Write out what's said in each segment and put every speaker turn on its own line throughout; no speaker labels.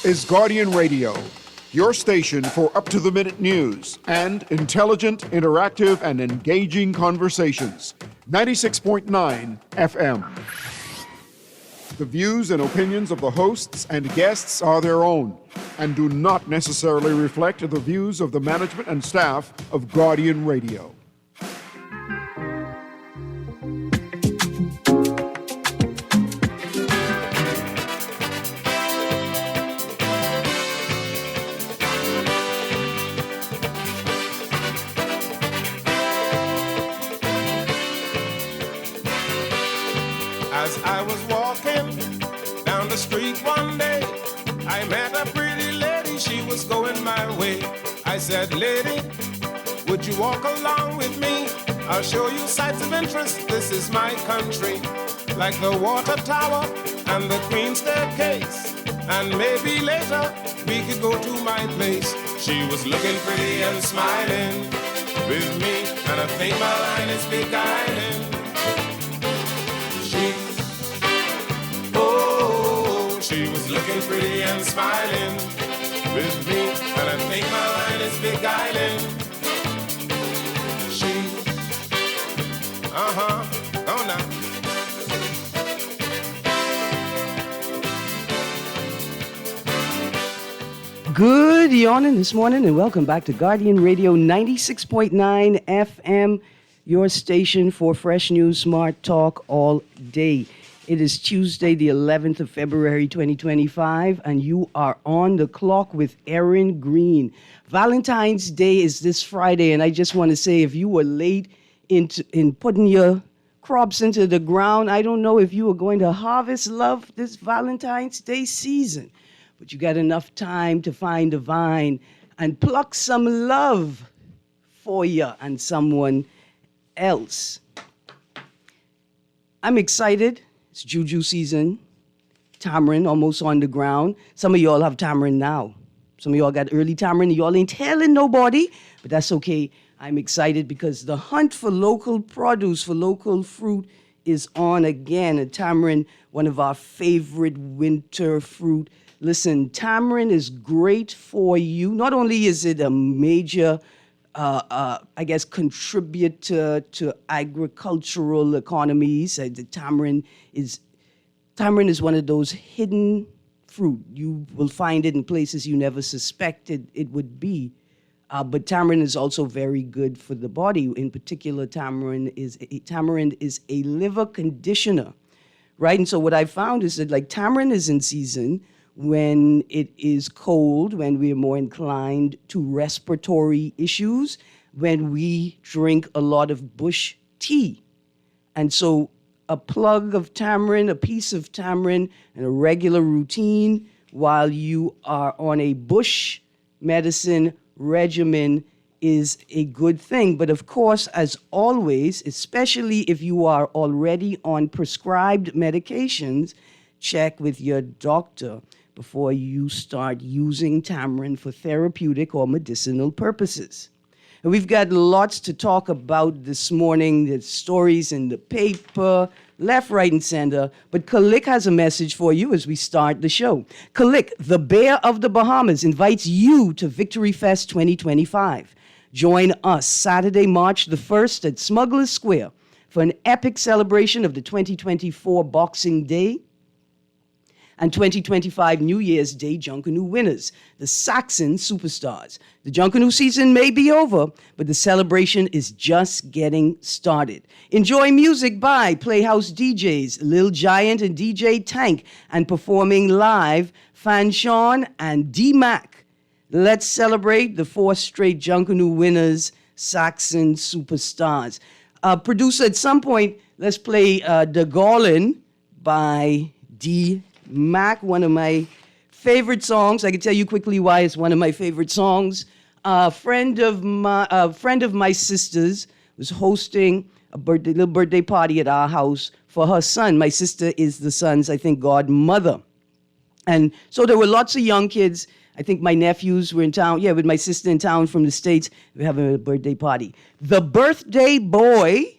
is Guardian Radio, your station for up-to-the-minute news and intelligent, interactive, and engaging conversations. 96.9 FM. The views and opinions of the hosts and guests are their own and do not necessarily reflect the views of the management and staff of Guardian Radio.
As I was walking down the street one day, I met a pretty lady, she was going my way. I said, lady, would you walk along with me? I'll show you sights of interest, this is my country. Like the water tower and the Queen staircase. And maybe later we could go to my place. She was looking pretty and smiling with me, and I think my line is beguiling. She was looking pretty and smiling with me, and I think my line is beguiling. She, go now.
Good yawning this morning, and welcome back to Guardian Radio 96.9 FM, your station for fresh news, smart talk all day. It is Tuesday, the 11th of February, 2025, and you are on the clock with Erin, Greene. Valentine's Day is this Friday, and I just want to say if you were late in putting your crops into the ground, I don't know if you were going to harvest love this Valentine's Day season, but you got enough time to find a vine and pluck some love for you and someone else. I'm excited. It's Juju season. Tamarind almost on the ground. Some of y'all have tamarind now. Some of y'all got early tamarind. Y'all ain't telling nobody, but that's okay. I'm excited because the hunt for local produce, for local fruit is on again. And tamarind, one of our favorite winter fruit. Listen, tamarind is great for you. Not only is it a major contributor to agricultural economies. The tamarind is one of those hidden fruit. You will find it in places you never suspected it would be. But tamarind is also very good for the body. In particular, tamarind is a liver conditioner, right? And so what I found is that like tamarind is in season when it is cold, when we are more inclined to respiratory issues, when we drink a lot of bush tea. And so a plug of tamarind, a piece of tamarind, and a regular routine while you are on a bush medicine regimen is a good thing. But of course, as always, especially if you are already on prescribed medications, check with your doctor before you start using tamarind for therapeutic or medicinal purposes. And we've got lots to talk about this morning. There's stories in the paper, left, right, and center. But Kalik has a message for you as we start the show. Kalik, the Bear of the Bahamas, invites you to Victory Fest 2025. Join us Saturday, March the 1st at Smugglers Square for an epic celebration of the 2024 Boxing Day and 2025 New Year's Day Junkanoo winners, the Saxon Superstars. The Junkanoo season may be over, but the celebration is just getting started. Enjoy music by Playhouse DJs, Lil Giant and DJ Tank, and performing live, Fan Sean and D-Mac. Let's celebrate the 4 straight Junkanoo winners, Saxon Superstars. Producer, at some point, let's play The Gallin' by D-Mac, one of my favorite songs. I can tell you quickly why it's one of my favorite songs. A friend of my sister's was hosting a little birthday party at our house for her son. My sister is the son's, I think, godmother. And so there were lots of young kids. I think my nephews were in town. Yeah, with my sister in town from the States. We're having a birthday party. The birthday boy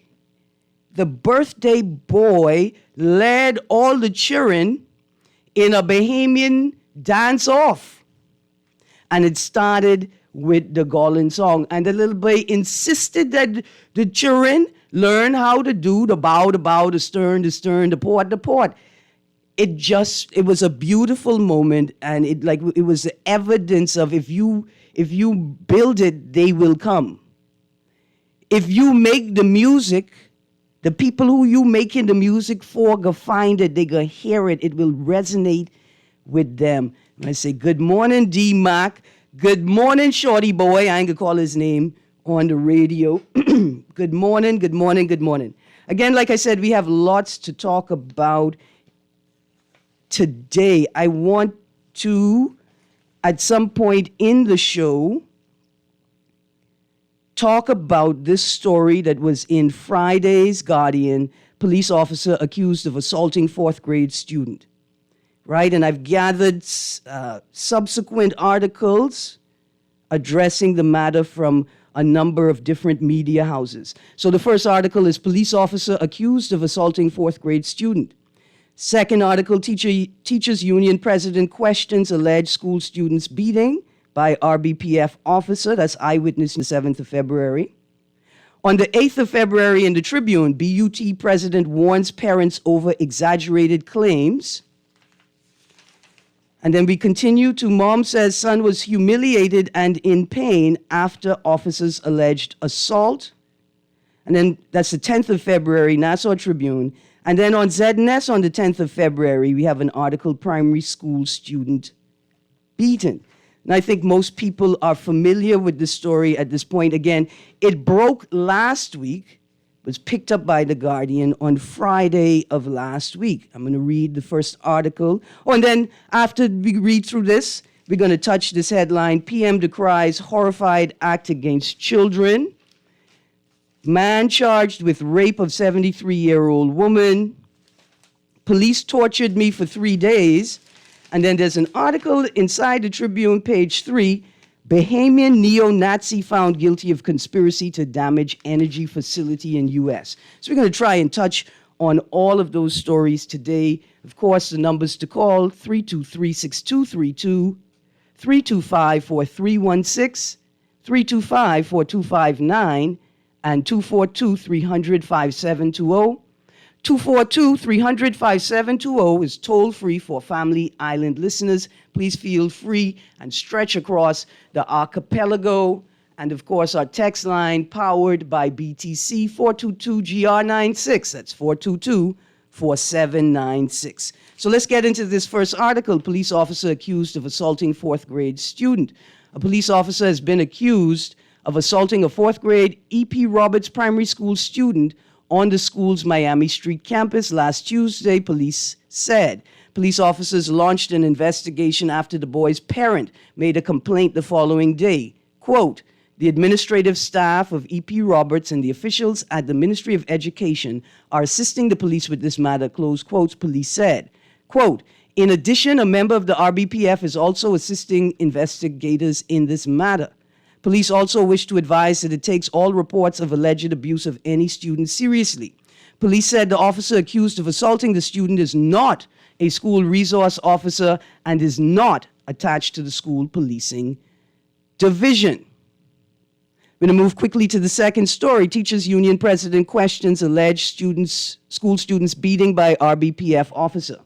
led all the children in a Bahamian dance off. And it started with the Garland song. And the little boy insisted that the children learn how to do the bow, the stern, the port, the port. It was a beautiful moment, and it was the evidence of if you build it, they will come. If you make the music, the people who you making the music for go find it, they go hear it, it will resonate with them. And I say, good morning, D-Mac. Good morning, Shorty Boy. I ain't gonna call his name on the radio. Good morning, good morning, good morning. Again, like I said, we have lots to talk about today. I want to, at some point in the show, talk about this story that was in Friday's Guardian, police officer accused of assaulting fourth grade student. Right? And I've gathered subsequent articles addressing the matter from a number of different media houses. So the first article is police officer accused of assaulting fourth grade student. Second article, teachers union president questions alleged school students beating by RBPF officer. That's Eyewitness on the 7th of February. On the 8th of February in the Tribune, BUT president warns parents over exaggerated claims. And then we continue to mom says son was humiliated and in pain after officer's alleged assault. And then that's the 10th of February, Nassau Tribune. And then on ZNS on the 10th of February, we have an article, primary school student beaten. And I think most people are familiar with the story at this point. Again, it broke last week, was picked up by The Guardian on Friday of last week. I'm going to read the first article. Oh, and then after we read through this, we're going to touch this headline, PM decries horrified act against children. Man charged with rape of 73-year-old woman. Police tortured me for 3 days. And then there's an article inside the Tribune, page 3, Bahamian neo-Nazi found guilty of conspiracy to damage energy facility in U.S. So we're going to try and touch on all of those stories today. Of course, the numbers to call, 323-6232, 325-4316, 325-4259, and 242-300-5720. 242-300-5720 is toll-free for Family Island listeners. Please feel free and stretch across the archipelago. And, of course, our text line powered by BTC 422-GR96. That's 422-4796. So let's get into this first article. Police officer accused of assaulting fourth grade student. A police officer has been accused of assaulting a fourth grade E.P. Roberts Primary School student on the school's Miami Street campus last Tuesday, police said. Police officers launched an investigation after the boy's parent made a complaint the following day. Quote, the administrative staff of E.P. Roberts and the officials at the Ministry of Education are assisting the police with this matter, close quotes, police said. Quote, in addition, a member of the RBPF is also assisting investigators in this matter. Police also wish to advise that it takes all reports of alleged abuse of any student seriously. Police said the officer accused of assaulting the student is not a school resource officer and is not attached to the school policing division. We're going to move quickly to the second story. Teachers Union president questions alleged school students beating by RBPF officer.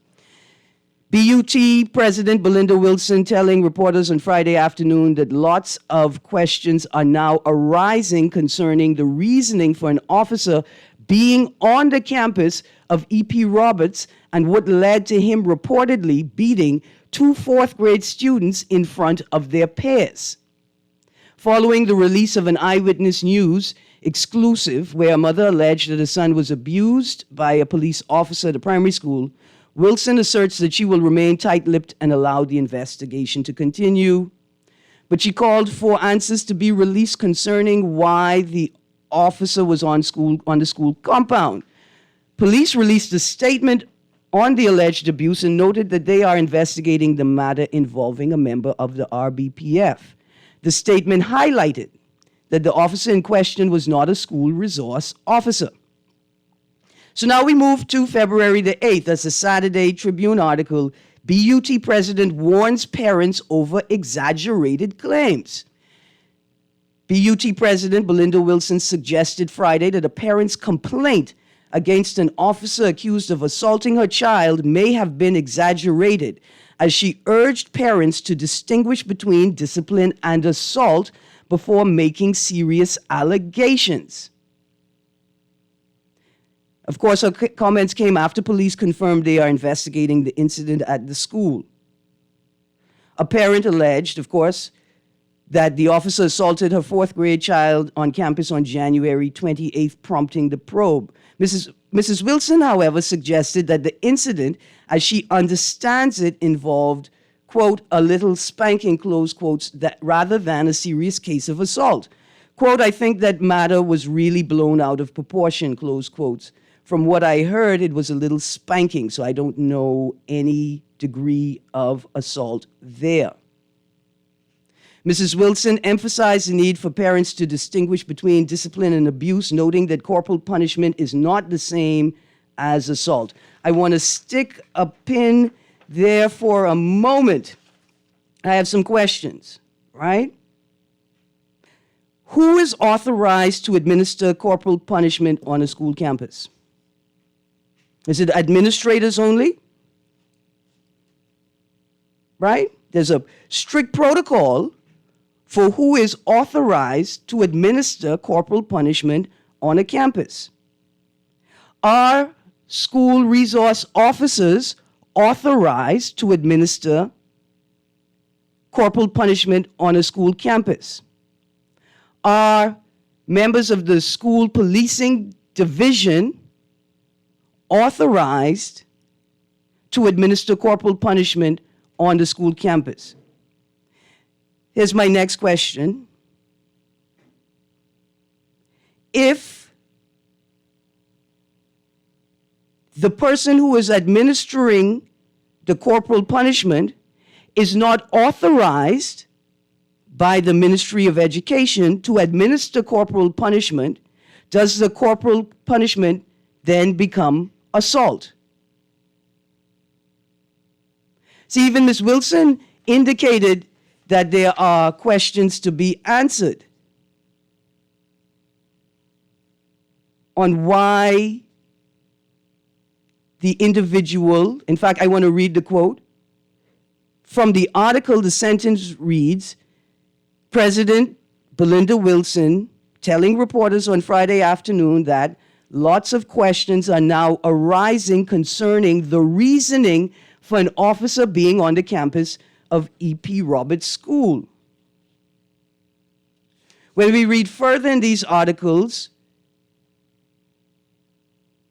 BUT President Belinda Wilson telling reporters on Friday afternoon that lots of questions are now arising concerning the reasoning for an officer being on the campus of E.P. Roberts and what led to him reportedly beating two fourth grade students in front of their peers. Following the release of an Eyewitness News exclusive where a mother alleged that her son was abused by a police officer at a primary school, Wilson asserts that she will remain tight-lipped and allow the investigation to continue. But she called for answers to be released concerning why the officer was on the school compound. Police released a statement on the alleged abuse and noted that they are investigating the matter involving a member of the RBPF. The statement highlighted that the officer in question was not a school resource officer. So now we move to February the 8th. That's a Saturday Tribune article. BUT president warns parents over exaggerated claims. BUT President Belinda Wilson suggested Friday that a parent's complaint against an officer accused of assaulting her child may have been exaggerated, as she urged parents to distinguish between discipline and assault before making serious allegations. Of course, her comments came after police confirmed they are investigating the incident at the school. A parent alleged, of course, that the officer assaulted her fourth-grade child on campus on January 28th, prompting the probe. Mrs. Wilson, however, suggested that the incident, as she understands it, involved, quote, a little spanking, close quotes, that rather than a serious case of assault. Quote, I think that matter was really blown out of proportion, close quotes. From what I heard, it was a little spanking, so I don't know any degree of assault there. Mrs. Wilson emphasized the need for parents to distinguish between discipline and abuse, noting that corporal punishment is not the same as assault. I want to stick a pin there for a moment. I have some questions, right? Who is authorized to administer corporal punishment on a school campus? Is it administrators only? Right? There's a strict protocol for who is authorized to administer corporal punishment on a campus. Are school resource officers authorized to administer corporal punishment on a school campus? Are members of the school policing division authorized to administer corporal punishment on the school campus? Here's my next question. If the person who is administering the corporal punishment is not authorized by the Ministry of Education to administer corporal punishment, does the corporal punishment then become assault? See, even Ms. Wilson indicated that there are questions to be answered on why the individual, in fact, I want to read the quote. From the article, the sentence reads, President Belinda Wilson telling reporters on Friday afternoon that lots of questions are now arising concerning the reasoning for an officer being on the campus of E.P. Roberts School. When we read further in these articles,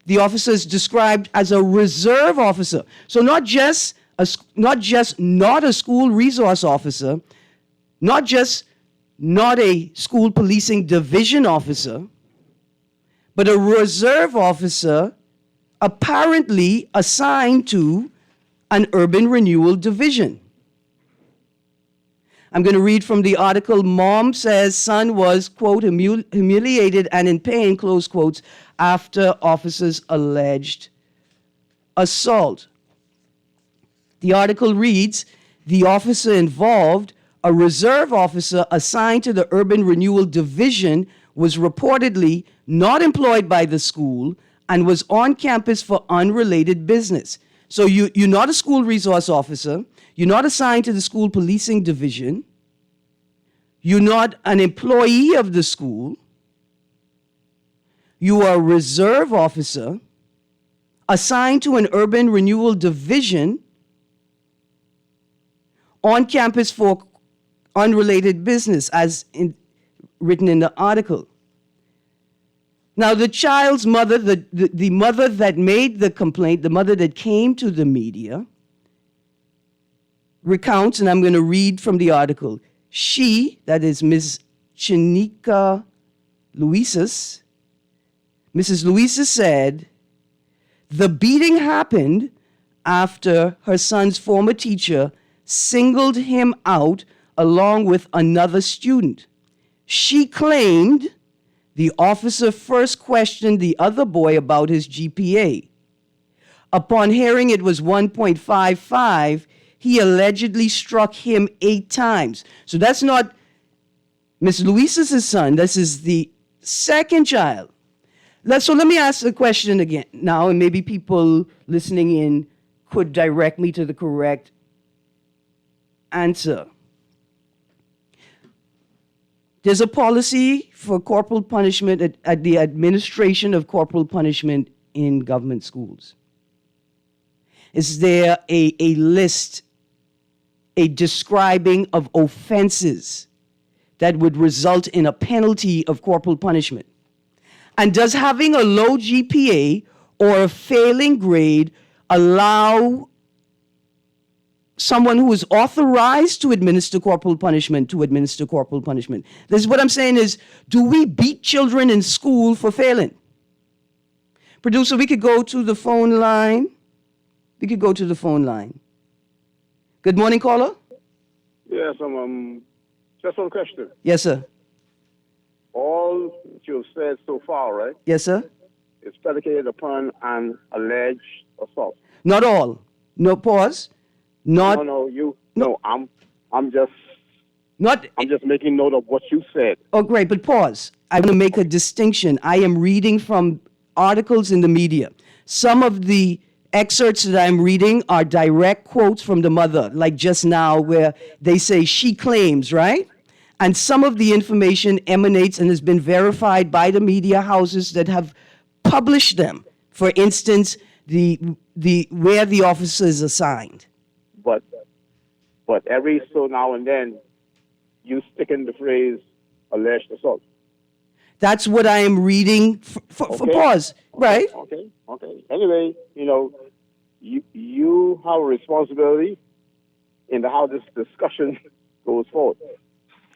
the officer is described as a reserve officer. So not just not a school resource officer, not just not a school policing division officer, but a reserve officer apparently assigned to an urban renewal division. I'm going to read from the article. Mom says son was, quote, humiliated and in pain, close quotes, after officers alleged assault. The article reads, the officer involved, a reserve officer assigned to the Urban Renewal Division, was reportedly not employed by the school and was on campus for unrelated business. So you're not a school resource officer. You're not assigned to the school policing division. You're not an employee of the school. You are a reserve officer assigned to an urban renewal division on campus for unrelated business, as written in the article. Now, the child's mother, the mother that made the complaint, the mother that came to the media, recounts, and I'm going to read from the article. She, that is Ms. Chinika Luises, Mrs. Luises said, the beating happened after her son's former teacher singled him out along with another student. She claimed the officer first questioned the other boy about his GPA. Upon hearing it was 1.55, he allegedly struck him 8 times. So that's not Miss Luisa's son. This is the second child. So let me ask the question again now, and maybe people listening in could direct me to the correct answer. There's a policy for corporal punishment at the administration of corporal punishment in government schools. Is there a list, a describing of offenses that would result in a penalty of corporal punishment? And does having a low GPA or a failing grade allow someone who is authorized to administer corporal punishment to administer corporal punishment? This is what I'm saying is, do we beat children in school for failing? Producer, we could go to the phone line. We could go to the phone line. Good morning, caller.
Yes, just one question.
Yes, sir.
All that you've said so far, right,
Yes, sir.
is predicated upon an alleged assault.
Not all. No, pause. Not.
I'm just making note of what you said.
Oh, great, but pause. I want to make a distinction. I am reading from articles in the media. Some of the excerpts that I'm reading are direct quotes from the mother, like just now, where they say she claims, right? And some of the information emanates and has been verified by the media houses that have published them. For instance, the where the officer is assigned.
But every so now and then, you stick in the phrase alleged assault.
That's what I am reading for pause, right?
Okay. Anyway, you have a responsibility in how this discussion goes forward.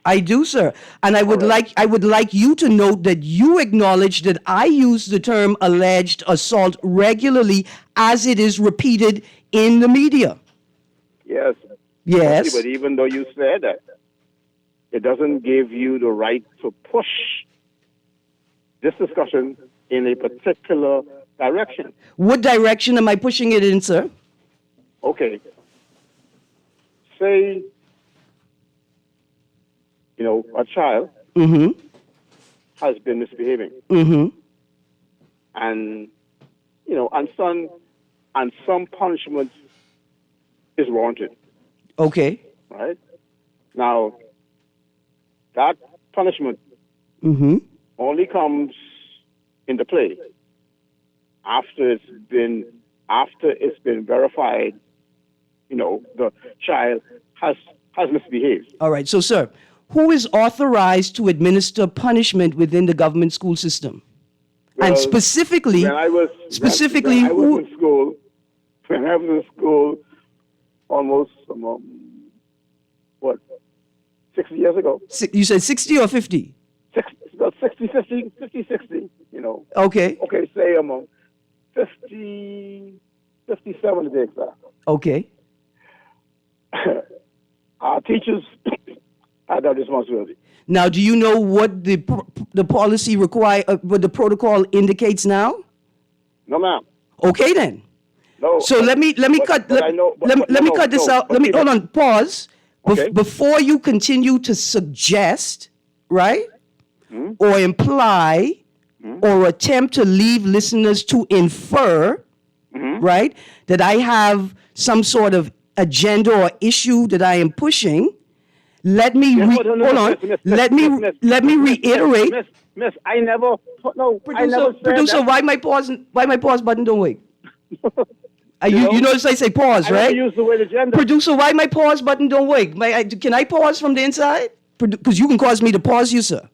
I do, sir. And I would like you to note that you acknowledge that I use the term alleged assault regularly as it is repeated in the media.
Yes.
Yes.
But even though you said that, it doesn't give you the right to push this discussion in a particular direction.
What direction am I pushing it in, sir?
Okay. Say, a child has been misbehaving. And, and some punishment is warranted.
Okay.
Right? Now, that punishment only comes into play after it's been verified, the child has misbehaved.
All right. So, sir, who is authorized to administer punishment within the government school system?
Well,
and specifically,
when I was in school almost 60 years ago.
You said 60 or 50?
60, 60,
Okay.
Okay, say 50, 57 to be exact.
Okay.
Our teachers had that responsibility.
Now, do you know what the policy what the protocol indicates now?
No, ma'am.
Okay, then.
No.
So let me cut this out. Let me hold on. Pause.
Okay.
Before you continue to suggest, right, or imply, or attempt to leave listeners to infer, right, that I have some sort of agenda or issue that I am pushing. Let me Let me reiterate.
Miss, I never. No,
Producer,
I never said
producer,
that.
why my pause button don't work? You notice I say pause,
I
right?
never used the word agenda.
Producer, why my pause button don't work? Can I pause from the inside? Because you can cause me to pause you, sir.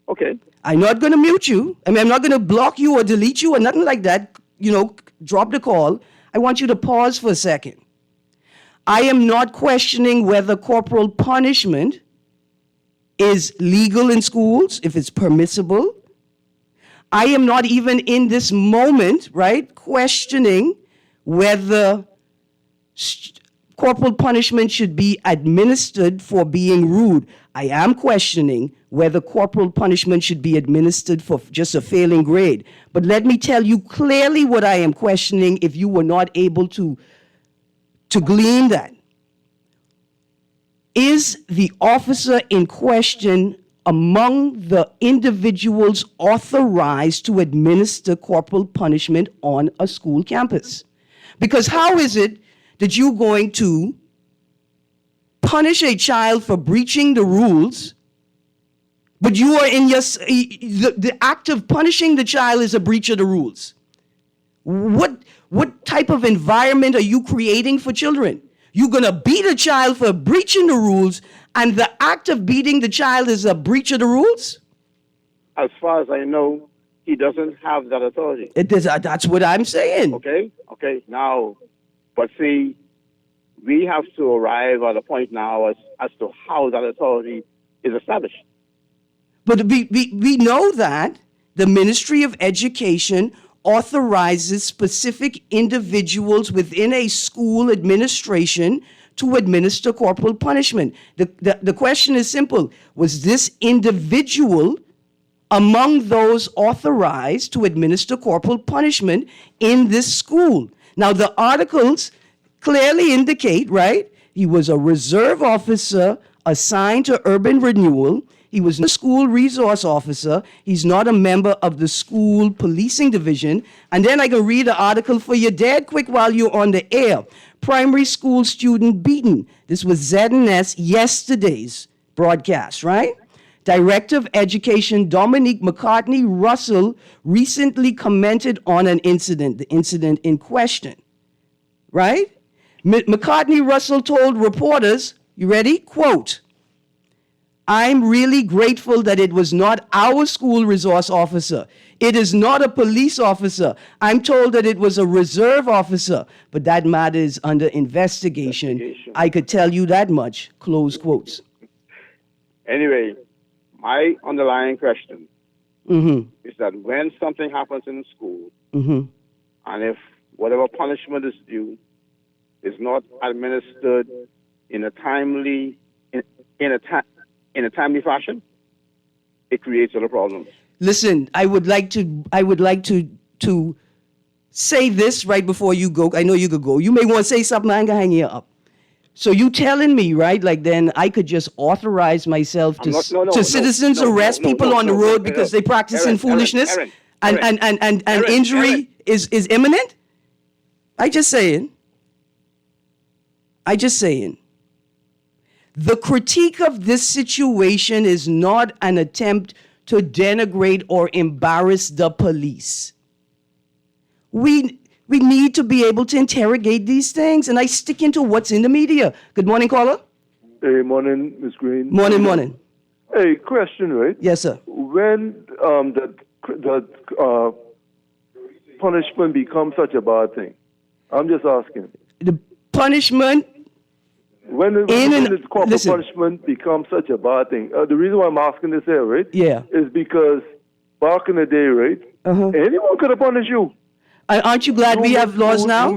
Okay.
I'm not going to mute you. I'm not going to block you or delete you or nothing like that. Drop the call. I want you to pause for a second. I am not questioning whether corporal punishment is legal in schools, if it's permissible. I am not even in this moment, right, questioning whether corporal punishment should be administered for being rude. I am questioning whether corporal punishment should be administered for just a failing grade. But let me tell you clearly what I am questioning if you were not able to glean that. Is the officer in question among the individuals authorized to administer corporal punishment on a school campus? Because how is it that you're going to punish a child for breaching the rules, but you are in your, the act of punishing the child is a breach of the rules? What type of environment are you creating for children? You're going to beat a child for breaching the rules, and the act of beating the child is a breach of the rules?
As far as I know, he doesn't have that authority.
That's what I'm saying.
Okay? Now, but see, we have to arrive at a point now as to how that authority is established.
But we know that the Ministry of Education authorizes specific individuals within a school administration to administer corporal punishment. The question is simple. Was this individual among those authorized to administer corporal punishment in this school? Now, the articles clearly indicate, right? He was a reserve officer assigned to urban renewal. He was a school resource officer. He's not a member of the school policing division. And then I can read the article for you dead quick while you're on the air. Primary school student beaten. This was ZNS yesterday's broadcast, right? Director of Education Dominique McCartney Russell recently commented on an incident, the incident in question, right? McCartney Russell told reporters, you ready? Quote, "I'm really grateful that it was not our school resource officer. It is not a police officer. I'm told that it was a reserve officer, but that matter is under investigation. I could tell you that much," close quotes.
Anyway, my underlying question is that when something happens in school, and if whatever punishment is due is not administered in a timely fashion, it creates other problems.
Listen, I would like to say this right before you go. I know you could go. You may want to say something. I ain't gonna hang you up. So you telling me, right? Like then I could just authorize myself to citizens arrest people on the road because they practicing foolishness and injury is imminent? I just saying. The critique of this situation is not an attempt to denigrate or embarrass the police. We need to be able to interrogate these things, and I stick into what's in the media. Good morning, caller.
Hey, morning, Ms. Greene.
Morning.
Hey, question, right?
Yes, sir.
When the punishment becomes such a bad thing, I'm just asking.
The punishment.
When the corporal punishment becomes such a bad thing, the reason why I'm asking this here, right?
Yeah.
Is because back in the day, right? Anyone could have punished you.
Aren't you glad we have laws now?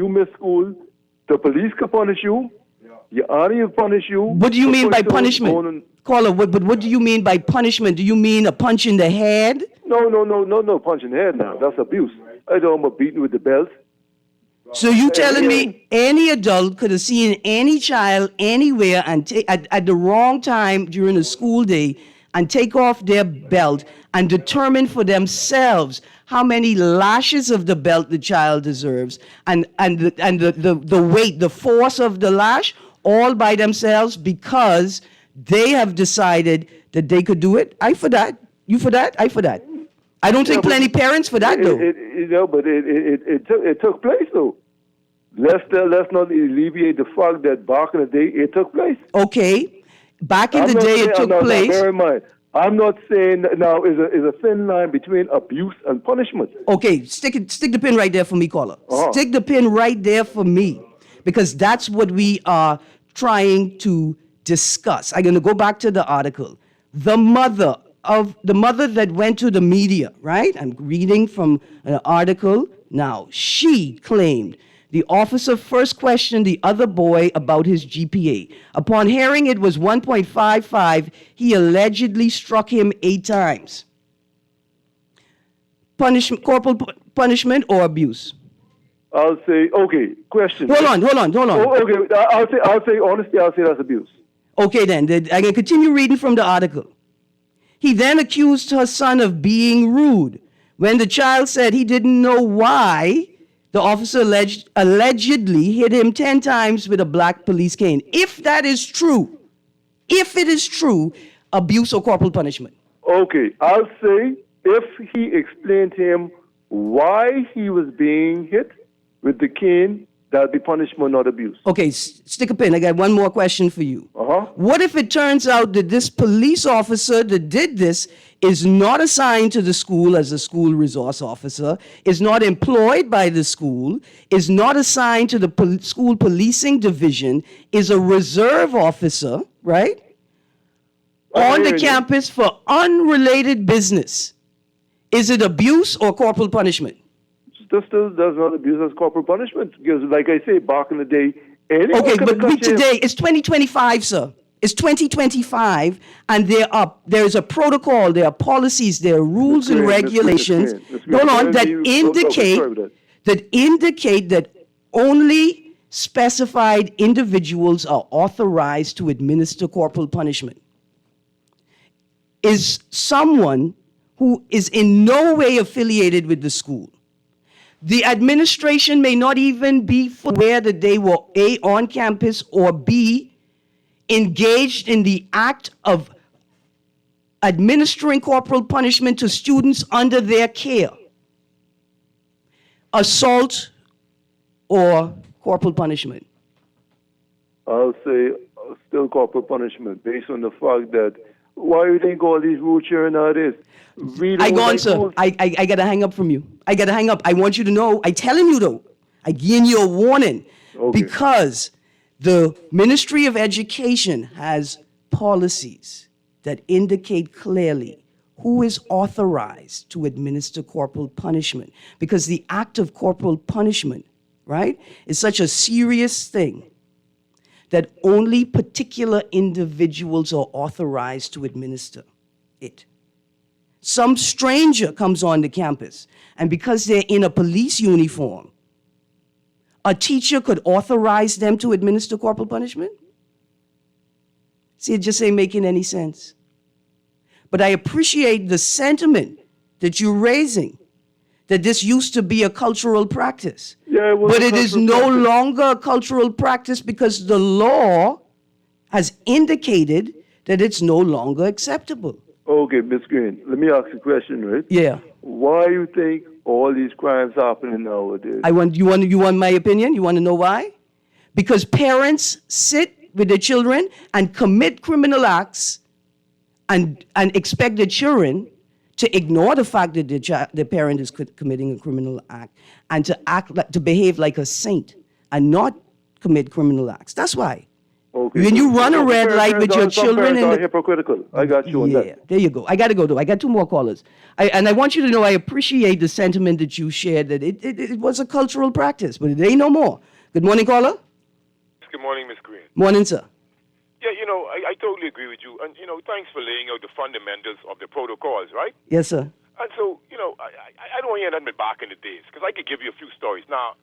You miss school. The police could punish you. Your army will punish you.
What do you mean by punishment? Caller, what do you mean by punishment? Do you mean a punch in the head?
No, punch in the head now. That's abuse. I don't about beating with the belt.
So you telling me any adult could have seen any child anywhere and at the wrong time during a school day and take off their belt and determine for themselves how many lashes of the belt the child deserves and the weight, the force of the lash, all by themselves because they have decided that they could do it? I for that. You for that? I for that. I don't think plenty parents for that though.
It took place though. Let's not alleviate the fact that back in the day it took place.
Okay, back in the day it took place.
Bear in mind, I'm not saying that now is a thin line between abuse and punishment.
Okay, stick the pin right there for me, caller. Stick the pin right there for me, because that's what we are trying to discuss. I'm going to go back to the article. The mother that went to the media, right? I'm reading from an article. Now, she claimed The officer first questioned the other boy about his GPA. Upon hearing it was 1.55, he allegedly struck him 8 times. Corporal punishment or abuse?
I'll say, okay, question.
Hold on.
Oh, okay, I'll say, honestly, I'll say that's abuse.
Okay, then. I can continue reading from the article. He then accused her son of being rude. When the child said he didn't know why, the officer allegedly hit him 10 times with a black police cane. If that is true, abuse or corporal punishment?
Okay, I'll say if he explained to him why he was being hit with the cane, that'll be punishment, not abuse.
Okay, stick a pin. I got one more question for you. What if it turns out that this police officer that did this is not assigned to the school as a school resource officer, is not employed by the school, is not assigned to the school policing division, is a reserve officer, right? On the campus for unrelated business? Is it abuse or corporal punishment?
This still does not abuse as corporal punishment. Because, like I say, back in the day,
okay, but today, it's 2025, sir. It's 2025, and there is a protocol, there are policies, there are rules and regulations, that indicate that only specified individuals are authorized to administer corporal punishment. Is someone who is in no way affiliated with the school. The administration may not even be aware that they were A, on campus, or B, engaged in the act of administering corporal punishment to students under their care. Assault or corporal punishment?
I'll say still corporal punishment based on the fact that why you think all these rules here nowadays?
I gone, sir. I got to hang up from you. I got to hang up. I want you to know. I telling you, though. I giving you a warning.
Okay.
Because the Ministry of Education has policies that indicate clearly who is authorized to administer corporal punishment. Because the act of corporal punishment, right, is such a serious thing that only particular individuals are authorized to administer it. Some stranger comes on the campus, and because they're in a police uniform, a teacher could authorize them to administer corporal punishment? See, it just ain't making any sense. But I appreciate the sentiment that you're raising, that this used to be a cultural practice.
Yeah,
but it is no longer a cultural practice because the law has indicated that it's no longer acceptable.
Okay, Ms. Greene, let me ask you a question, right?
Yeah.
Why you think all these crimes happening nowadays?
You want my opinion? You want to know why? Because parents sit with their children and commit criminal acts and expect their children to ignore the fact that the parent is committing a criminal act and to behave like a saint and not commit criminal acts. That's why.
Okay.
When you run a red light with your children,
parents are hypocritical. I got you on that.
There you go. I got to go though. I got 2 more callers, and I want you to know I appreciate the sentiment that you shared that it was a cultural practice, but it ain't no more. Good morning, caller.
Good morning, Ms. Greene.
Morning, sir.
Yeah, I totally agree with you. And, thanks for laying out the fundamentals of the protocols, right?
Yes, sir.
And so, I don't hear nothing back in the days, because I could give you a few stories. Now,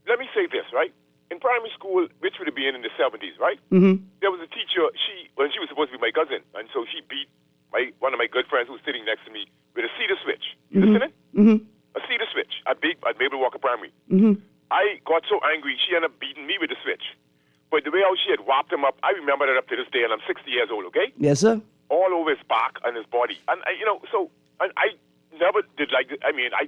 let me say this, right? In primary school, which would have been in the 70s, right?
Mm-hmm.
There was a teacher, she was supposed to be my cousin, and so she beat one of my good friends who was sitting next to me with a cedar switch. You listening?
Mm-hmm.
A cedar switch. I'd be able to walk a primary.
Mm-hmm.
I got so angry, she ended up beating me with the switch. But the way how she had whopped him up, I remember that up to this day, and I'm 60 years old, okay?
Yes, sir.
All over his back and his body. And, I never did like this. I mean, I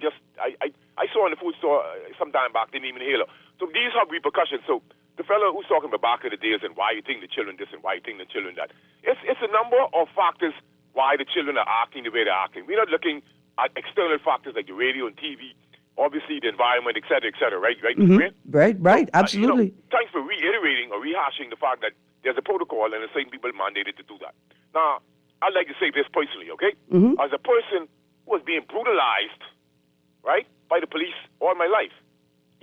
saw in the food store some time back, didn't even hear her. So these have repercussions. So the fellow who's talking about back in the days and why you think the children this and why you think the children that, it's a number of factors why the children are acting the way they're acting. We're not looking at external factors like the radio and TV, obviously the environment, et cetera, right?
Mm-hmm. Right, absolutely.
Thanks for reiterating or rehashing the fact that there's a protocol and the same people mandated to do that. Now, I'd like to say this personally, okay?
Mm-hmm.
As a person who was being brutalized, right, by the police all my life,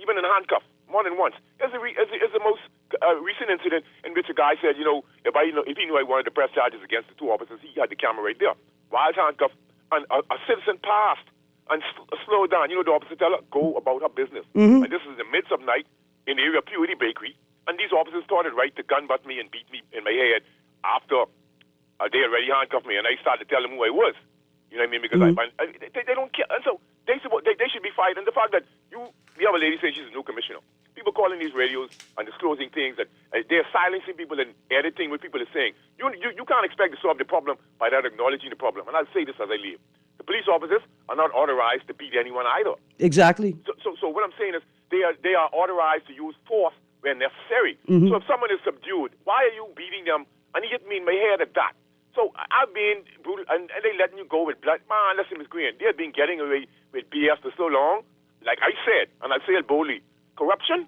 even in handcuffs, more than once. It's the most recent incident in which a guy said, if he knew I wanted to press charges against the two officers, he had the camera right there. While handcuffed, and a citizen passed and slowed down. The officer tell her, go about her business. And this is in the midst of night in the area of Purity Bakery. And these officers thought it right to gun butt me and beat me in my head after they already handcuffed me. And I started to tell them who I was. You know what I mean? Because they don't care. And so they should be fired. And the fact that the other lady says she's a new commissioner. People calling these radios and disclosing things that they're silencing people and editing what people are saying. You can't expect to solve the problem by not acknowledging the problem. And I'll say this as I leave. The police officers are not authorized to beat anyone either.
Exactly.
So what I'm saying is they are authorized to use force when necessary. So if someone is subdued, why are you beating them? And he hit me in my head at that. So I've been brutal, and they letting you go with blood. Man, listen, Ms. Greene, they have been getting away with BS for so long. Like I said, and I say it boldly, corruption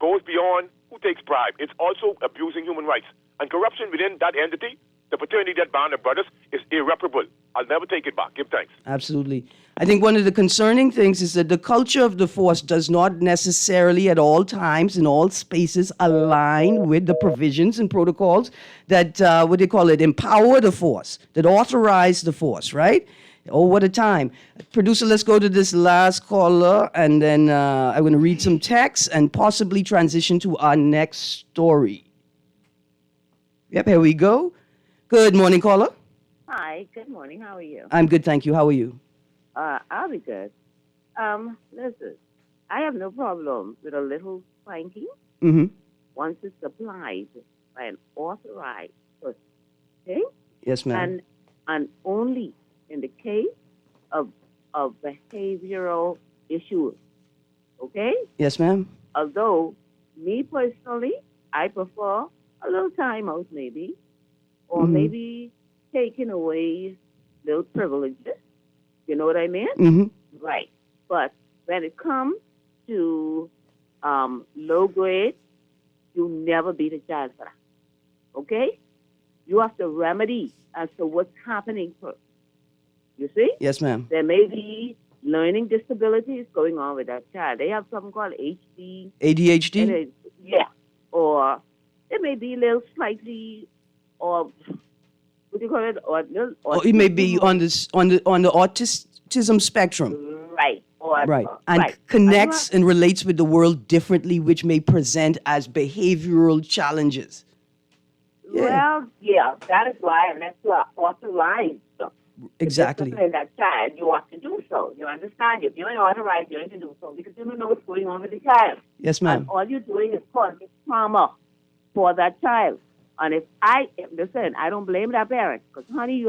goes beyond who takes bribe. It's also abusing human rights. And corruption within that entity, the fraternity that bound the brothers, is irreparable. I'll never take it back. Give thanks.
Absolutely. I think one of the concerning things is that the culture of the force does not necessarily at all times, in all spaces, align with the provisions and protocols that, empower the force, that authorize the force, right? Oh, what a time. Producer, let's go to this last caller, and then I'm going to read some text and possibly transition to our next story. Yep, here we go. Good morning, caller.
Hi, good morning. How are you?
I'm good, thank you. How are you?
I'll be good. Listen, I have no problem with a little spanking once it's applied by an authorized person. Okay?
Yes, ma'am.
And only in the case of behavioral issues. Okay?
Yes, ma'am.
Although, me personally, I prefer a little time out maybe, or maybe taking away little privileges. You know what I mean? Right. But when it comes to low grade, you never beat a child for that. Okay? You have to remedy as to what's happening first. You see?
Yes, ma'am.
There may be learning disabilities going on with that child. They have something called HD.
ADHD?
Yeah. Or it may be a little slightly, or what do you call it? Or
it may be on the autism spectrum.
Right.
And connects and relates with the world differently, which may present as behavioral challenges. Yeah.
Well, yeah, that is why that's authorized.
Exactly.
If that child, you ought to do so. You understand? If you're authorized, you have to do so because you don't know what's going on with the child.
Yes, ma'am.
And all you're doing is causing trauma for that child. And listen, I don't blame that parent because, honey,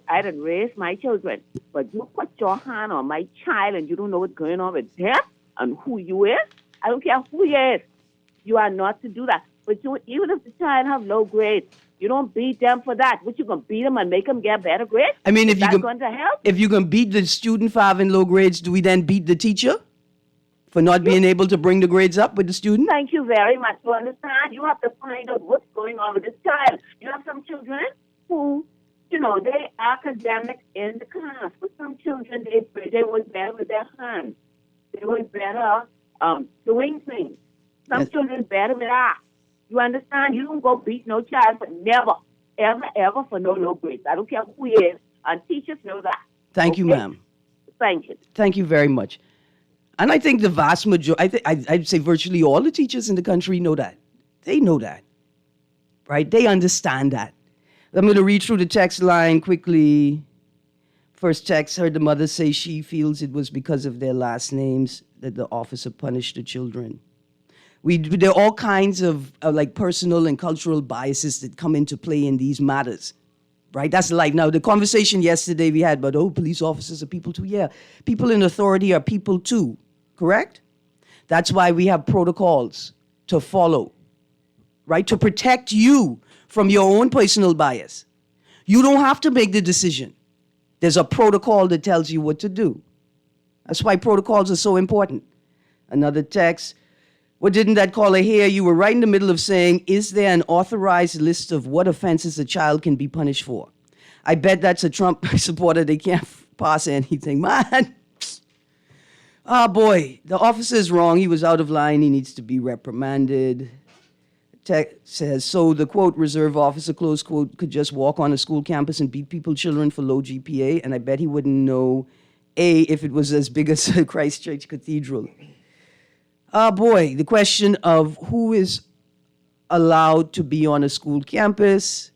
I didn't raise my children, but you put your hand on my child and you don't know what's going on with them and who you is. I don't care who you is. You are not to do that. But even if the child have low grades, you don't beat them for that. What, you going to beat them and make them get better grades?
I mean,
is that going to help?
If you can beat the student for having low grades, do we then beat the teacher for not being able to bring the grades up with the student?
Thank you very much. To understand, you have to find out what's going on with this child. You have some children who, they academic in the class. But some children, they was better with their hands. They was better doing things. Some children better with art. You understand? You don't go beat no child for never, ever, ever for no low grades. I don't care who he is. And teachers know that.
Thank you, ma'am.
Thank you.
Thank you very much. And I think the vast majority, I'd say virtually all the teachers in the country know that. They know that, right? They understand that. I'm going to read through the text line quickly. First text, heard the mother say she feels it was because of their last names that the officer punished the children. There are all kinds of personal and cultural biases that come into play in these matters, right? That's life. Now, the conversation yesterday we had about, police officers are people too. Yeah, people in authority are people too, correct? That's why we have protocols to follow, right? To protect you from your own personal bias. You don't have to make the decision. There's a protocol that tells you what to do. That's why protocols are so important. Another text. What didn't that caller hear? You were right in the middle of saying, is there an authorized list of what offenses a child can be punished for? I bet that's a Trump supporter. They can't pass anything. Man, Ah, boy, the officer is wrong. He was out of line. He needs to be reprimanded. Text says, so the, quote, reserve officer, close quote, could just walk on a school campus and beat children for low GPA, and I bet he wouldn't know, A, if it was as big as Christchurch Cathedral. Ah, boy, the question of who is allowed to be on a school campus.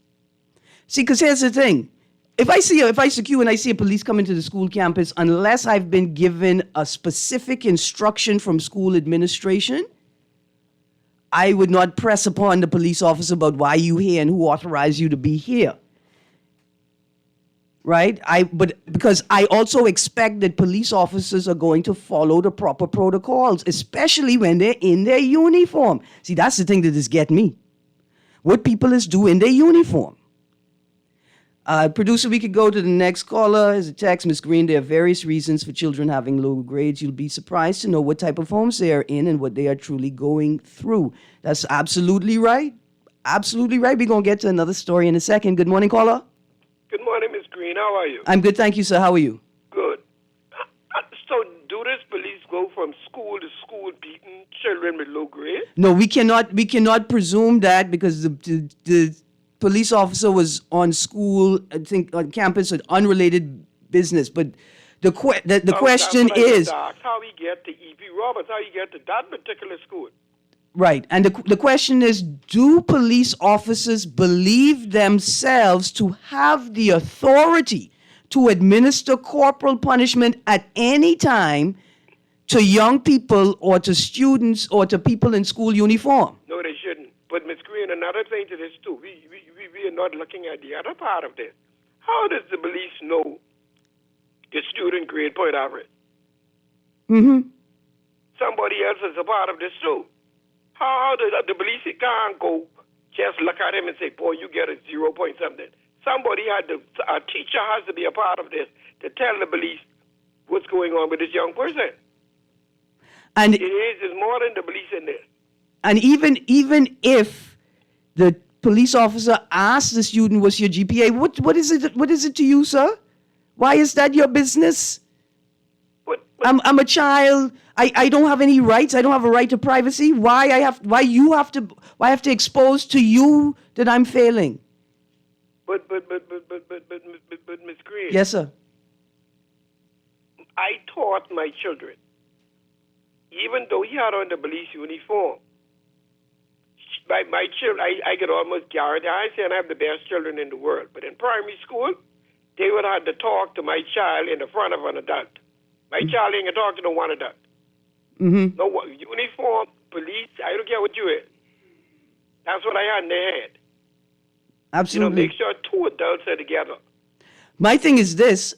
See, because here's the thing. If I see queue and I see a police come into the school campus, unless I've been given a specific instruction from school administration, I would not press upon the police officer about why you here and who authorized you to be here. Right? But because I also expect that police officers are going to follow the proper protocols, especially when they're in their uniform. See, that's the thing that is getting me. What people is do in their uniform. Producer, we could go to the next caller. As a text, Ms. Greene, there are various reasons for children having low grades. You'll be surprised to know what type of homes they are in and what they are truly going through. That's absolutely right. Absolutely right. We're going to get to another story in a second. Good morning, caller.
Good morning, Ms. Greene. How are you?
I'm good, thank you, sir. How are you?
Good. So do this police go from school to school beating children with low grades?
No, we cannot presume that because the police officer was on school, I think, on campus, an unrelated business. But the question is,
how he get to E.P. Roberts? How he get to that particular school?
Right, and the question is, do police officers believe themselves to have the authority to administer corporal punishment at any time to young people or to students or to people in school uniform?
No, they shouldn't. But, Ms. Greene, another thing to this, too. We are not looking at the other part of this. How does the police know the student grade point average?
Mm-hmm.
Somebody else is a part of this, too. How does the police can't go just look at him and say, boy, you get a 0 point something. A teacher has to be a part of this to tell the police what's going on with this young person.
And
it's more than the police in this.
And even if the police officer asks the student, what's your GPA, what is it to you, sir? Why is that your business? I'm a child. I don't have any rights. I don't have a right to privacy. Why I have to expose to you that I'm failing?
But Ms. Greene.
Yes, sir.
I taught my children, even though he had on the police uniform. My children, I could almost guarantee. I say I have the best children in the world, but in primary school, they would have to talk to my child in the front of an adult. My child ain't gonna talk to no one adult.
Mm-hmm.
No uniform, police, I don't care what you is. That's what I had in their head.
Absolutely.
Make sure two adults are together.
My thing is this,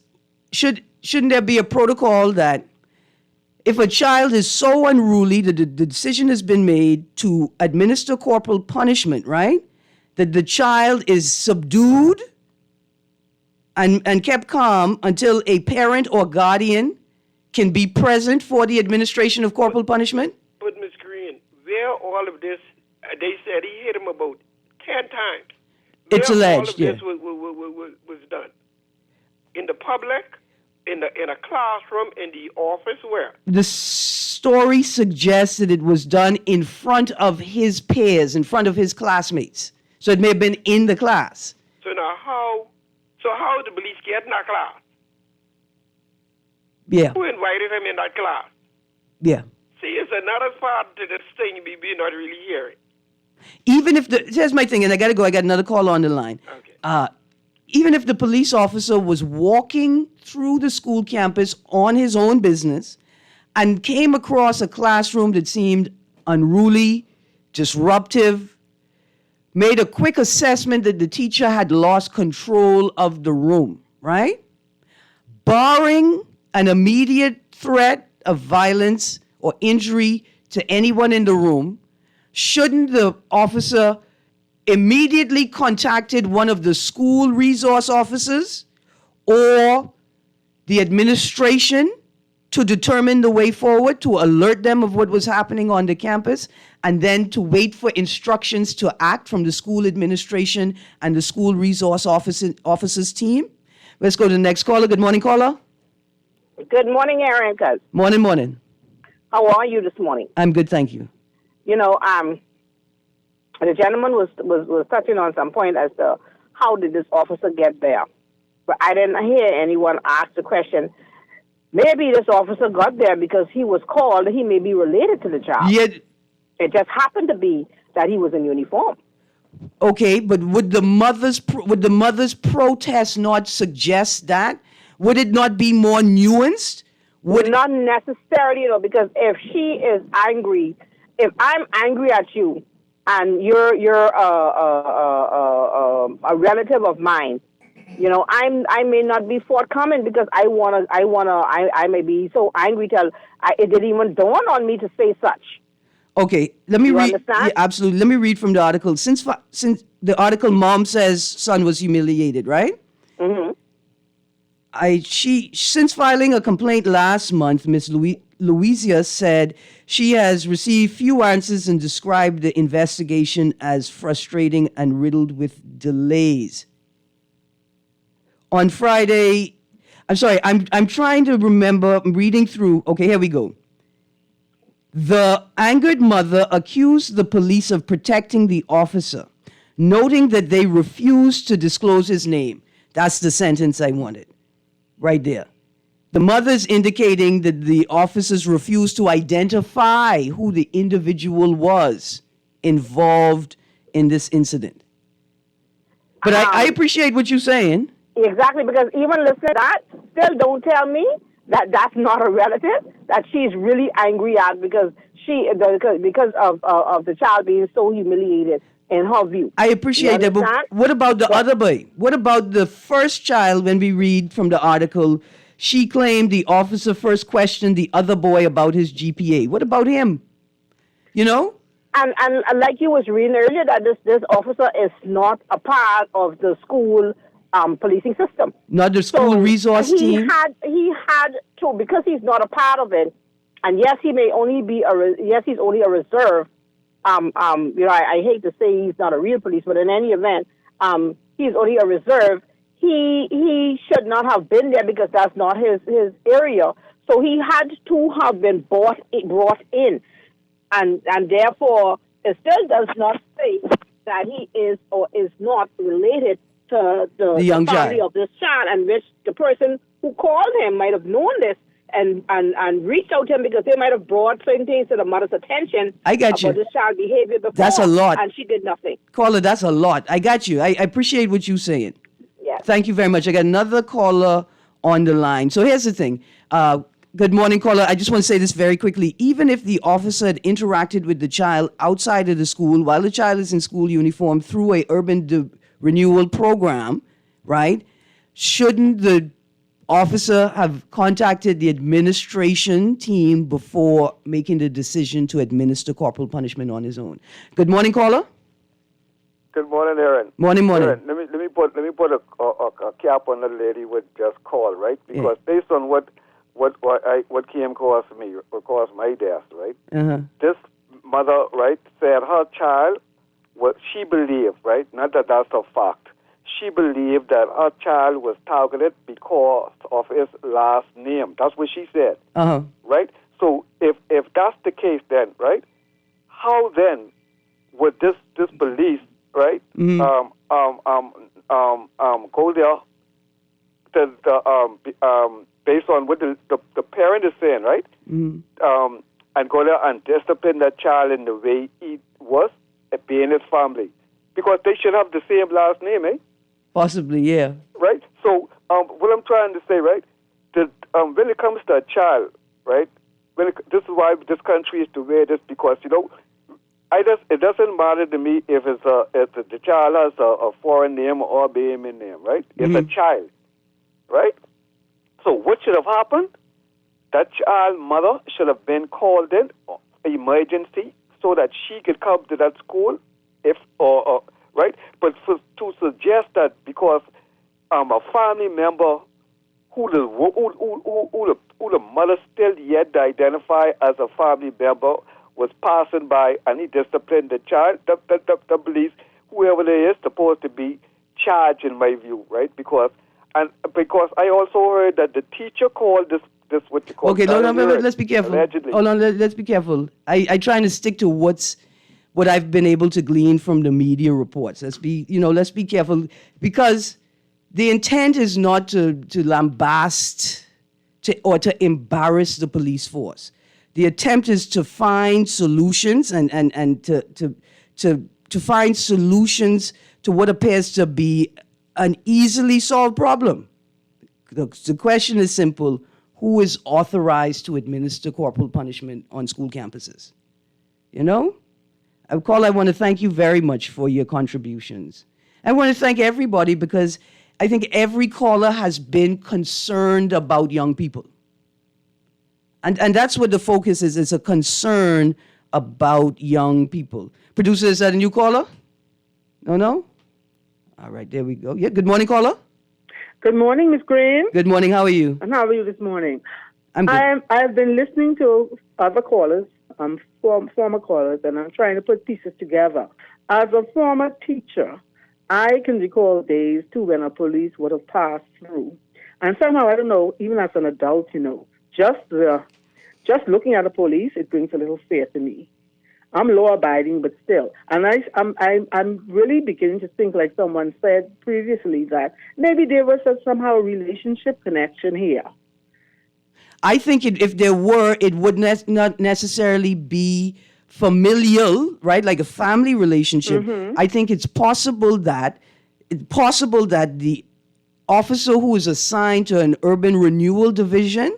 shouldn't there be a protocol that if a child is so unruly that the decision has been made to administer corporal punishment, right? That the child is subdued and kept calm until a parent or guardian can be present for the administration of corporal punishment?
But Ms. Greene, where all of this, they said he hit him about 10 times.
It's alleged,
all of this was done? In the public, in a classroom, in the office, where?
The story suggests that it was done in front of his peers, in front of his classmates. So it may have been in the class.
So now how did the police get in that class?
Yeah.
Who invited him in that class?
Yeah.
See, it's another part to this thing we're not really hearing.
Even if here's my thing, and I got another call on the line.
Okay.
Even if the police officer was walking through the school campus on his own business and came across a classroom that seemed unruly, disruptive, made a quick assessment that the teacher had lost control of the room, right? Barring an immediate threat of violence or injury to anyone in the room, shouldn't the officer immediately contacted one of the school resource officers or the administration to determine the way forward, to alert them of what was happening on the campus, and then to wait for instructions to act from the school administration and the school resource officers team? Let's go to the next caller. Good morning, caller.
Good morning, Erin.
Morning, morning.
How are you this morning?
I'm good, thank you.
You know, the gentleman was touching on some point as to how did this officer get there. But I didn't hear anyone ask the question. Maybe this officer got there because he was called. He may be related to the child.
Yeah.
It just happened to be that he was in uniform.
Okay, but would the mother's protest not suggest that? Would it not be more nuanced?
Not necessarily, because if she is angry, if I'm angry at you, and you're a relative of mine, I may not be forthcoming because I may be so angry till it didn't even dawn on me to say such.
Okay, let me read.
Understand?
Yeah, absolutely. Let me read from the article. Since the article, mom says son was humiliated, right?
Mm-hmm.
Since filing a complaint last month, Miss Louisa said she has received few answers and described the investigation as frustrating and riddled with delays. On Friday, I'm trying to remember, I'm reading through. Okay, here we go. The angered mother accused the police of protecting the officer, noting that they refused to disclose his name. That's the sentence I wanted, right there. The mother's indicating that the officers refused to identify who the individual was involved in this incident. But I appreciate what you're saying.
Exactly, because even listening to that, still don't tell me that that's not a relative, that she's really angry at because of the child being so humiliated in her view.
I appreciate that, but what about the other boy? What about the first child? When we read from the article, she claimed the officer first questioned the other boy about his GPA. What about him? And
like you was reading earlier, that this officer is not a part of the school policing system.
Not the school resource team?
He had to, because he's not a part of it, and yes, he may only be he's only a reserve. I hate to say he's not a real police, but in any event, he's only a reserve. He should not have been there because that's not his area. So he had to have been brought in, and therefore it still does not say that he is or is not related to the
young
family
child
of this child, and which the person who called him might have known this and reached out to him because they might have brought certain things to the mother's attention.
I got you.
About this child's behavior before.
That's a lot.
And she did nothing.
Caller, that's a lot. I got you. I appreciate what you're saying.
Yes.
Thank you very much. I got another caller on the line. So here's the thing. Good morning, caller. I just want to say this very quickly. Even if the officer had interacted with the child outside of the school while the child is in school uniform through a urban renewal program, right? Shouldn't the officer have contacted the administration team before making the decision to administer corporal punishment on his own? Good morning, caller.
Good morning, Erin.
Morning.
Erin, let me put a cap on the lady who just called, right? Because based on what came across me, across my desk, right?
Uh-huh.
This mother, right, said her child, what she believed, right? Not that that's a fact. She believed that her child was targeted because of his last name. That's what she said.
Uh-huh.
Right? So if that's the case, then, right? How then would this police, right?
Mm-hmm.
Go there based on what the parent is saying, right?
Mm-hmm.
And go there and discipline that child in the way he was, being his family, because they should have the same last name, eh?
Possibly, yeah.
Right. So what I'm trying to say, right? That when it comes to a child, right? This is why this country is the way it is, because it doesn't matter to me if the child has a foreign name or a Bahamian name, right? It's a child, right? So what should have happened? That child mother should have been called in emergency so that she could come to that school, right? But to suggest that because a family member who the mother still yet to identify as a family member was passing by and he disciplined the child, the police, whoever they is, supposed to be charged in my view, right? Because I also heard that the teacher called this what you call.
Okay, let's be careful.
Allegedly.
Hold on, let's be careful. I trying to stick to what I've been able to glean from the media reports. Let's be careful, because the intent is not to lambast or to embarrass the police force. The attempt is to find solutions and to find solutions to what appears to be an easily solved problem. The question is simple: who is authorized to administer corporal punishment on school campuses? You know? I want to thank you very much for your contributions. I want to thank everybody, because I think every caller has been concerned about young people. And that's what the focus is. It's a concern about young people. Producer, is that a new caller? No? All right, there we go. Yeah, good morning, caller.
Good morning, Ms. Greene.
Good morning, how are you?
And how are you this morning?
I'm good.
I've been listening to other callers, former callers, and I'm trying to put pieces together. As a former teacher, I can recall days, too, when a police would have passed through. And somehow, I don't know, even as an adult, just looking at the police, it brings a little fear to me. I'm law-abiding, but still. And I'm really beginning to think, like someone said previously, that maybe there was somehow a relationship connection here.
I think if there were, it would not necessarily be familial, right? Like a family relationship. Mm-hmm. I think it's possible that the officer who is assigned to an urban renewal division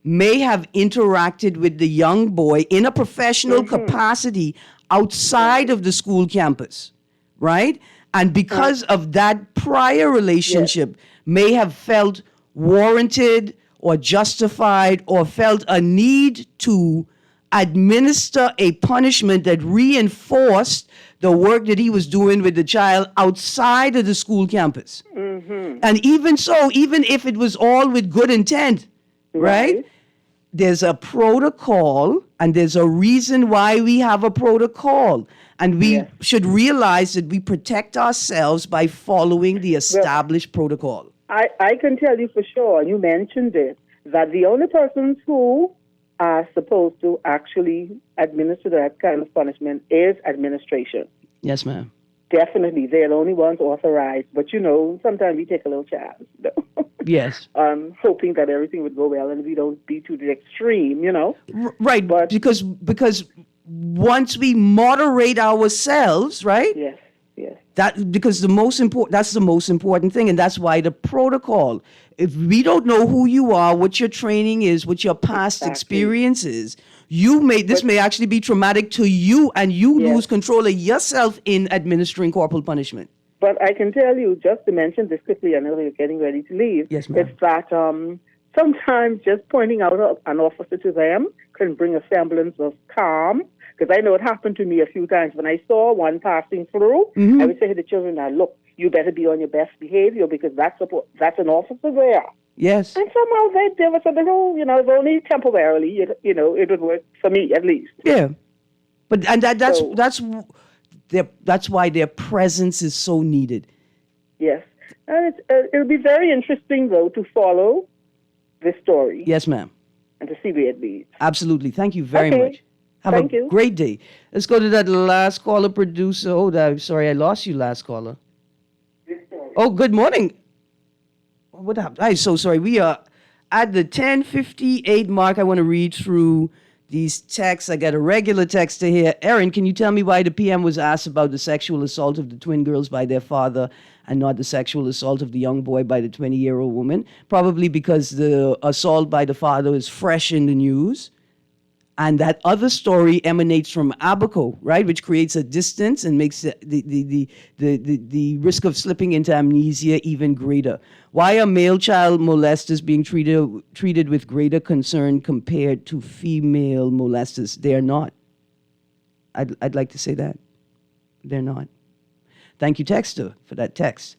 may have interacted with the young boy in a professional capacity outside of the school campus, right? And because of that prior relationship, may have felt warranted or justified or felt a need to administer a punishment that reinforced the work that he was doing with the child outside of the school campus. Mm-hmm. And even so, even if it was all with good intent, right? There's a protocol, and there's a reason why we have a protocol. And we should realize that we protect ourselves by following the established protocol.
I can tell you for sure, and you mentioned it, that the only persons who are supposed to actually administer that kind of punishment is administration.
Yes, ma'am.
Definitely. They're the only ones authorized. But, sometimes we take a little chance.
Yes.
Hoping that everything would go well and we don't be to the extreme,
Right, but because once we moderate ourselves, right?
Yes.
That's the most important thing, and that's why the protocol. If we don't know who you are, what your training is, what your past experience is, this may actually be traumatic to you, and you lose control of yourself in administering corporal punishment.
But I can tell you, just to mention this quickly, I know you're getting ready to leave.
Yes, ma'am.
It's that sometimes just pointing out an officer to them can bring a semblance of calm. Because I know it happened to me a few times. When I saw one passing through, I would say to the children, now look, you better be on your best behavior, because that's an officer there.
Yes.
And somehow they was a little, it's only temporarily, it would work for me at least.
Yeah. But that's why their presence is so needed.
Yes. And it'll be very interesting, though, to follow this story.
Yes, ma'am.
And to see where it leads.
Absolutely. Thank you very much. Have a great day. Let's go to that last caller, producer. Oh, I'm sorry, I lost you, last caller. Oh, good morning. What happened? I'm so sorry. We are at the 10:58 mark. I want to read through these texts. I got a regular texter here. Erin, can you tell me why the PM was asked about the sexual assault of the twin girls by their father and not the sexual assault of the young boy by the 20-year-old woman? Probably because the assault by the father is fresh in the news. And that other story emanates from Abaco, right, which creates a distance and makes the risk of slipping into amnesia even greater. Why are male child molesters being treated with greater concern compared to female molesters? They are not. I'd like to say that. They're not. Thank you, texter, for that text.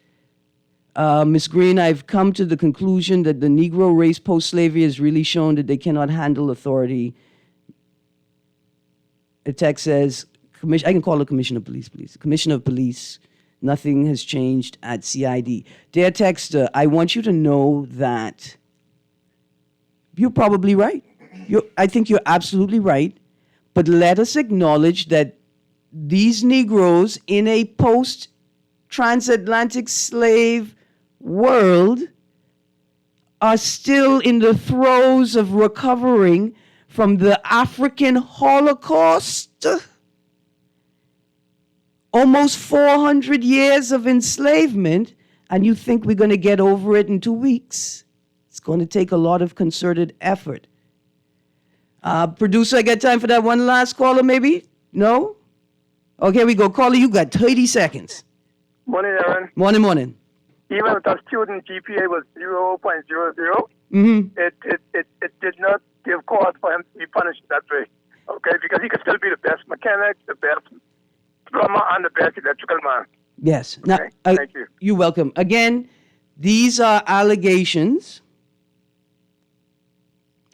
Ms. Greene, I've come to the conclusion that the Negro race post-slavery has really shown that they cannot handle authority. The text says, I can call the Commissioner of Police, please. Commissioner of Police, nothing has changed at CID. Dear texter, I want you to know that You're probably right. I think you're absolutely right. But let us acknowledge that these Negroes in a post-transatlantic slave world are still in the throes of recovering from the African Holocaust. Almost 400 years of enslavement, and you think we're going to get over it in 2 weeks. It's going to take a lot of concerted effort. Producer, I got time for that one last caller, maybe? No? Okay, we go. Caller, you got 30 seconds.
Morning, Erin.
Morning.
Even if a student GPA was 0.00, it did not give cause for him to be punished that way. Okay, because he could still be the best mechanic, the best plumber, and the best electrical man.
Yes.
Okay?
Now,
Thank you.
You're welcome. Again, these are allegations,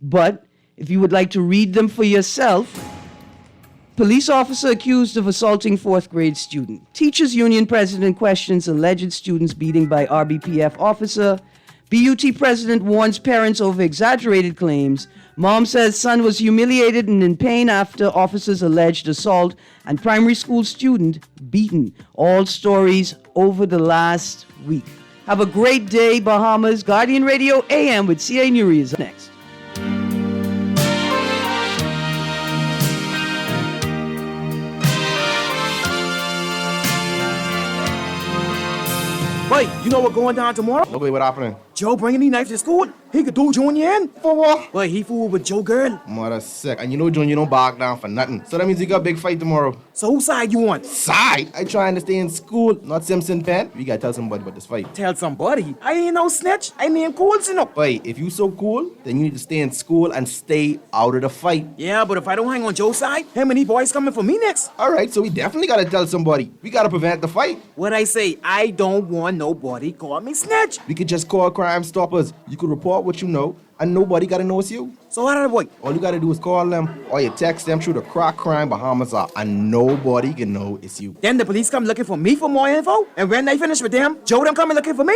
but if you would like to read them for yourself, police officer accused of assaulting fourth grade student. Teachers union president questions alleged students beating by RBPF officer. BUT president warns parents over exaggerated claims. Mom says son was humiliated and in pain after officer's alleged assault. And primary school student beaten. All stories over the last week. Have a great day, Bahamas. Guardian Radio AM with C.A. Nuri is next.
Wait, you know what going down tomorrow?
Okay, what happening?
Joe bringing these knives to school. He could do Junior in.
For what?
Wait, he fooled with Joe girl.
Mother sick. And you know Junior don't back down for nothing. So that means you got a big fight tomorrow.
So whose side you on?
Side? I trying to stay in school, not Simpson Pen. We gotta tell somebody about this fight.
Tell somebody. I ain't no snitch. I mean cool, you know.
Wait, if you so cool, then you need to stay in school and stay out of the fight.
Yeah, but if I don't hang on Joe's side, him and these boys coming for me next.
Alright, so we definitely gotta tell somebody. We gotta prevent the fight.
What I say, I don't want nobody call me snitch.
We could just call Crime Stoppers. You could report what you know, and nobody gotta know it's you.
So how did I avoid?
All you gotta do is call them, or you text them through the Crack Crime Bahamas app, and nobody can know it's you.
Then the police come looking for me for more info, and when they finish with them, Joe them coming looking for me?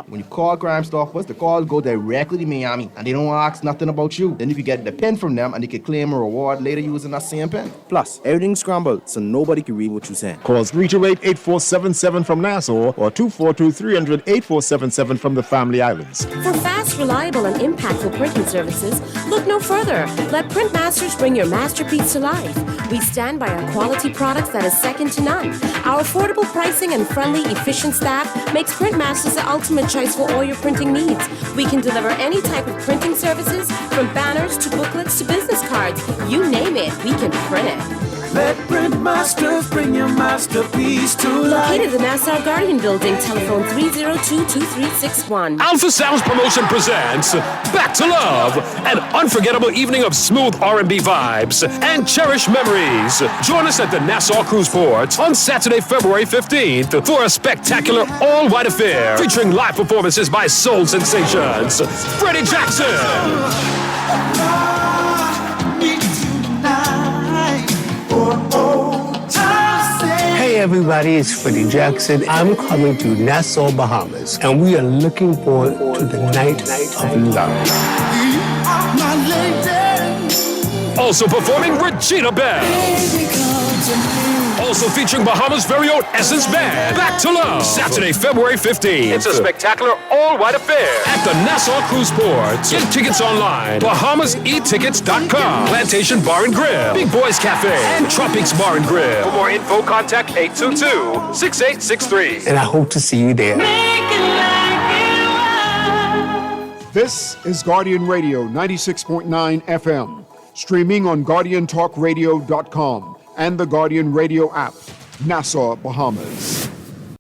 When you call Crime Stoppers, the calls go directly to Miami, and they don't ask nothing about you. Then you can get the pen from them, and you can claim a reward later using that same pen.
Plus, everything's scrambled, so nobody can read what you're saying.
Call 328-8477 from Nassau or 242-300-8477 from the Family Islands.
For fast, reliable, and impactful printing services, look no further. Let Printmasters bring your masterpiece to life. We stand by our quality products that is second to none. Our affordable pricing and friendly, efficient staff makes Printmasters the ultimate choice for all your printing needs. We can deliver any type of printing services, from banners to booklets to business cards. You name it, we can print it.
Let Printmasters bring your masterpiece to life.
Located in the Nassau Guardian Building, telephone 302-2361.
Alpha Sounds Promotion presents Back to Love, an unforgettable evening of smooth R&B vibes and cherished memories. Join us at the Nassau Cruise Port on Saturday, February 15th for a spectacular all-white affair featuring live performances by soul sensations Freddie Jackson,
Hey everybody, it's Freddie Jackson. I'm coming to Nassau, Bahamas, and we are looking forward to the night of love.
also performing Regina Bell. Also featuring Bahamas' very own Essence Band. Back to Love. Saturday, February 15th. It's a spectacular all-white affair at the Nassau Cruise Port. Get tickets online. BahamasEtickets.com. Plantation Bar and Grill. Big Boys Cafe. And Tropics Bar and Grill. For more info, contact 822-6863.
And I hope to see you there.
This is Guardian Radio 96.9 FM. Streaming on GuardianTalkRadio.com and the Guardian Radio app, Nassau, Bahamas.